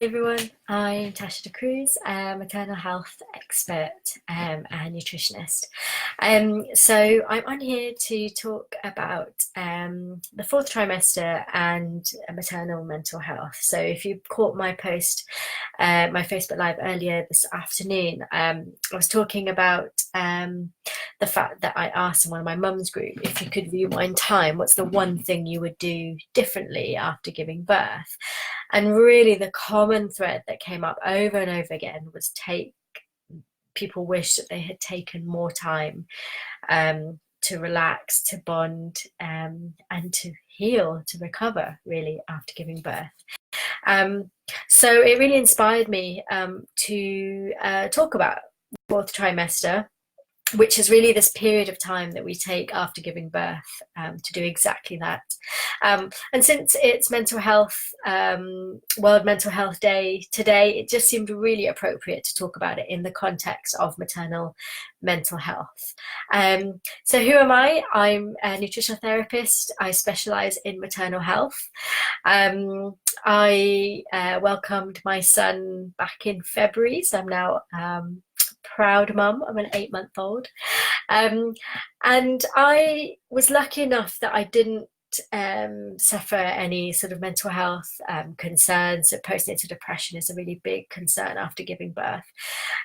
Everyone, I'm Tasha De Cruz, a maternal health expert and nutritionist. So I'm on here to talk about the fourth trimester and maternal mental health. So if you caught my post, my Facebook Live earlier this afternoon, I was talking about the fact that I asked in one of my mum's group, if you could rewind time, what's the one thing you would do differently after giving birth? And really the common thread that came up over and over again was people wish that they had taken more time to relax, to bond, and to heal, to recover really after giving birth. So it really inspired me to talk about fourth trimester, which is really this period of time that we take after giving birth to do exactly that. And since it's World Mental Health Day today, it just seemed really appropriate to talk about it in the context of maternal mental health. So who am I? I'm a nutritional therapist. I specialize in maternal health. I welcomed my son back in February, so I'm now proud mum of an 8-month-old, and I was lucky enough that I didn't suffer any sort of mental health concerns. So postnatal depression is a really big concern after giving birth,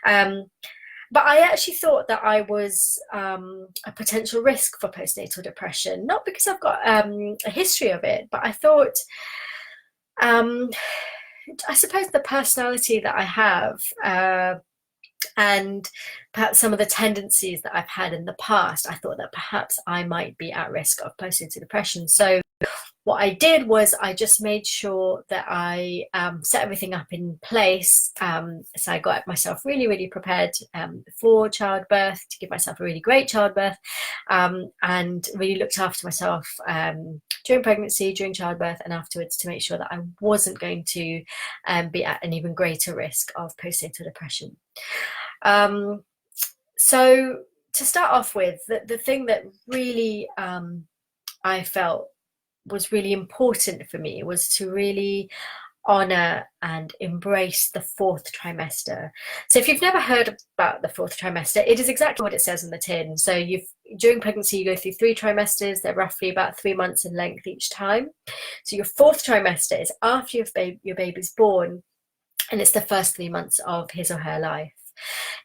but I actually thought that I was a potential risk for postnatal depression, not because I've got a history of it, but I thought I suppose the personality that I have and perhaps some of the tendencies that I've had in the past, I thought that perhaps I might be at risk of postnatal depression. So what I did was I just made sure that I set everything up in place. So I got myself really, really prepared for childbirth, to give myself a really great childbirth, and really looked after myself during pregnancy, during childbirth, and afterwards, to make sure that I wasn't going to be at an even greater risk of postnatal depression. So to start off with, the thing that really I felt was really important for me was to really honor and embrace the fourth trimester. So if you've never heard about the fourth trimester, it is exactly what it says on the tin. So during pregnancy, you go through 3 trimesters. They're roughly about 3 months in length each time. So your fourth trimester is after your baby's born, and it's the first 3 months of his or her life.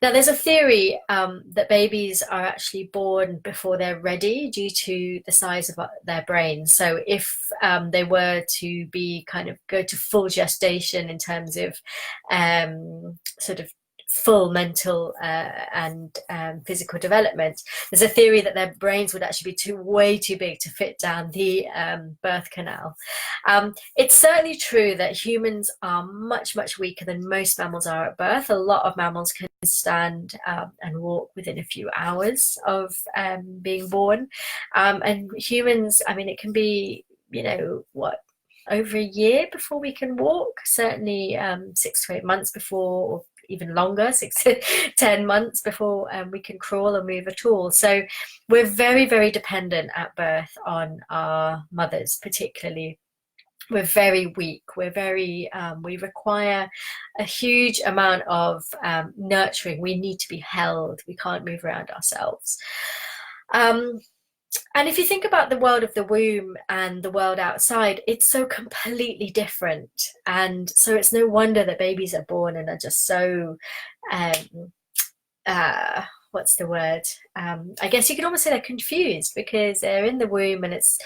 Now, there's a theory that babies are actually born before they're ready due to the size of their brains. So if they were to go to full gestation in terms of sort of full mental and physical development, there's a theory that their brains would actually be way too big to fit down the birth canal. It's certainly true that humans are much, much weaker than most mammals are at birth. A lot of mammals can stand and walk within a few hours of being born. And humans, I mean, it can be, over a year before we can walk, certainly 6 to 8 months before, or even longer, 6 to 10 months before we can crawl or move at all. So we're very, very dependent at birth on our mothers, particularly. We're very weak. We require a huge amount of nurturing. We need to be held. We can't move around ourselves. And if you think about the world of the womb and the world outside, it's so completely different. And so it's no wonder that babies are born and are just so, what's the word? I guess you could almost say they're confused, because they're in the womb and it's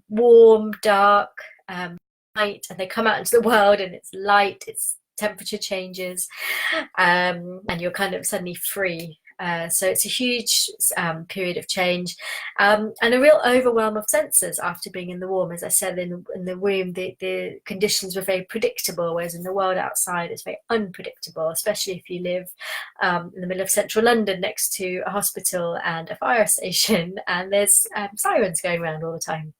warm, dark, light, and they come out into the world and it's light, it's temperature changes, and you're kind of suddenly free. So it's a huge period of change, and a real overwhelm of senses after being in the womb. As I said, in the womb, the conditions were very predictable, whereas in the world outside, it's very unpredictable, especially if you live in the middle of central London next to a hospital and a fire station, and there's sirens going around all the time.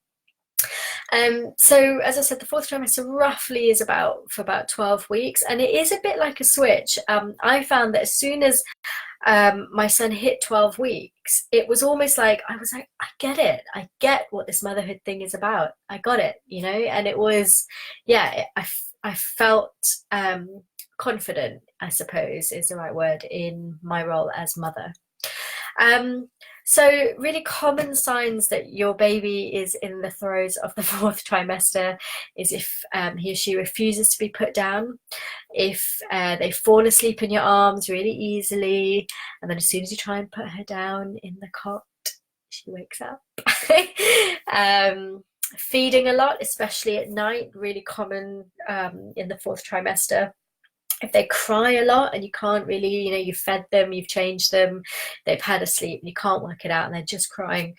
So as I said, the fourth trimester roughly is for about 12 weeks, and it is a bit like a switch. I found that as soon as my son hit 12 weeks, it was almost like I was like, I get it. I get what this motherhood thing is about. I got it, and it was, yeah, I felt confident, I suppose is the right word, in my role as mother. Um, so really common signs that your baby is in the throes of the fourth trimester is if he or she refuses to be put down, if they fall asleep in your arms really easily, and then as soon as you try and put her down in the cot, she wakes up. Feeding a lot, especially at night, really common in the fourth trimester. If they cry a lot and you can't really, you've fed them, you've changed them, they've had a sleep, and you can't work it out and they're just crying,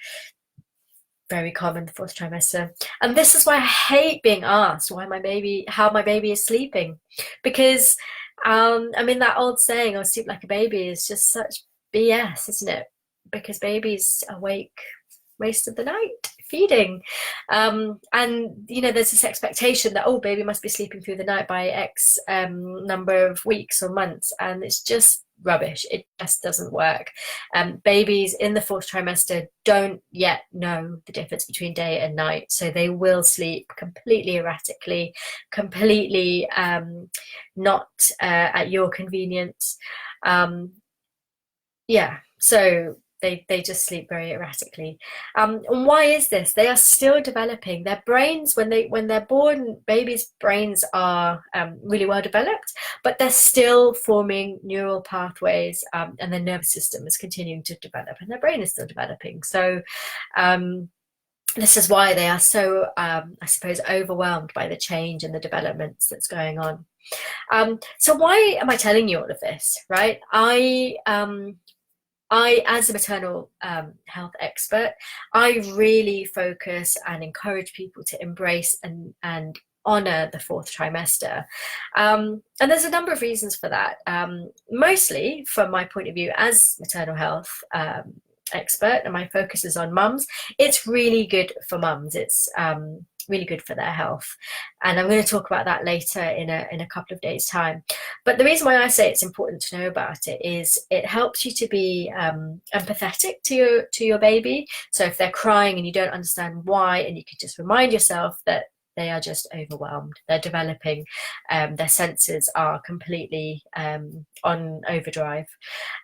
very common the fourth trimester. And this is why I hate being asked how my baby is sleeping, because I mean, that old saying, "Oh, sleep like a baby," is just such BS, isn't it? Because babies awake most of the night feeding, and there's this expectation that, oh, baby must be sleeping through the night by X number of weeks or months, and it's just rubbish. It just doesn't work. Babies in the fourth trimester don't yet know the difference between day and night, so they will sleep completely erratically, completely not at your convenience. So they just sleep very erratically. And why is this? They are still developing. Their brains, when they're born, babies' brains are really well developed, but they're still forming neural pathways, and their nervous system is continuing to develop, and their brain is still developing. So this is why they are so, I suppose, overwhelmed by the change and the developments that's going on. So why am I telling you all of this, right? I, as a maternal health expert, I really focus and encourage people to embrace and honor the fourth trimester. And there's a number of reasons for that. Mostly from my point of view as maternal health expert, and my focus is on mums. It's really good for mums. It's really good for their health, and I'm going to talk about that later in a couple of days' time. But the reason why I say it's important to know about it is it helps you to be empathetic to your baby. So if they're crying and you don't understand why, and you can just remind yourself that they are just overwhelmed, they're developing, their senses are completely on overdrive.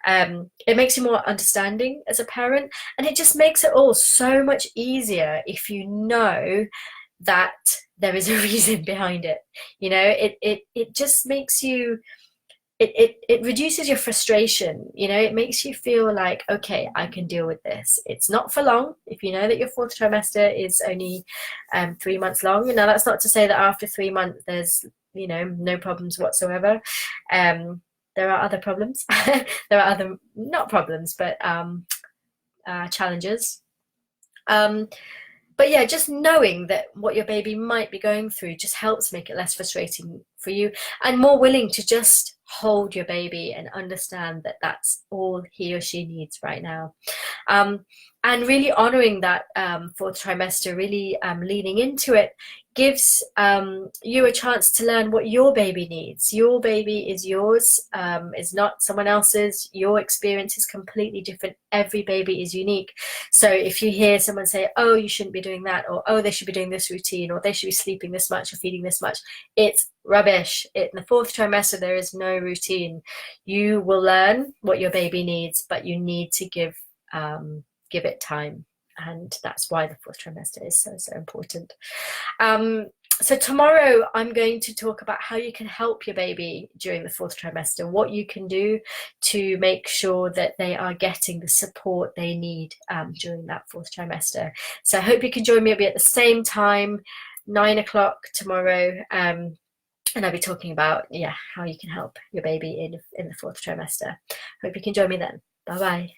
It makes you more understanding as a parent, and it just makes it all so much easier if you know that there is a reason behind it. It just makes you, it reduces your frustration. It makes you feel like, okay, I can deal with this. It's not for long. If you know that your fourth trimester is only 3 months long, that's not to say that after 3 months there's no problems whatsoever. There are other problems. There are other, not problems, but challenges. But yeah, just knowing that what your baby might be going through just helps make it less frustrating for you, and more willing to just hold your baby and understand that that's all he or she needs right now. And really honoring that fourth trimester, really leaning into it, gives you a chance to learn what your baby needs. Your baby is yours, is not someone else's. Your experience is completely different. Every baby is unique. So if you hear someone say, oh, you shouldn't be doing that, or oh, they should be doing this routine, or they should be sleeping this much or feeding this much, it's rubbish. In the fourth trimester, there is no routine. You will learn what your baby needs, but you need to give it time. And that's why the fourth trimester is so important. So tomorrow I'm going to talk about how you can help your baby during the fourth trimester, what you can do to make sure that they are getting the support they need during that fourth trimester. So I hope you can join me. I'll be at the same time, 9 o'clock tomorrow. And I'll be talking about, how you can help your baby in the fourth trimester. Hope you can join me then. Bye-bye.